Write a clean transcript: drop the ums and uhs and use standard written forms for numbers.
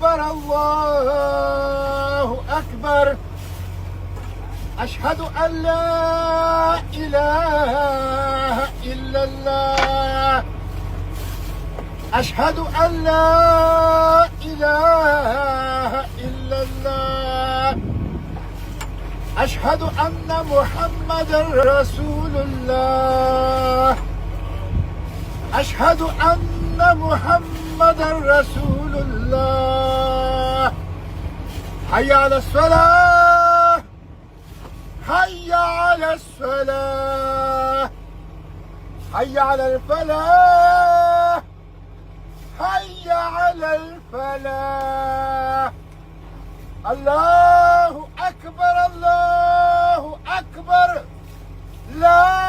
أكبر الله أكبر أشهد أن لا إله إلا الله أشهد أن لا إله إلا الله أشهد أن محمدا رسول الله أشهد أن محمدا رسول الله حي على الصلاة حي على الصلاة حي على الفلاح حي على الفلاح الله أكبر الله أكبر لا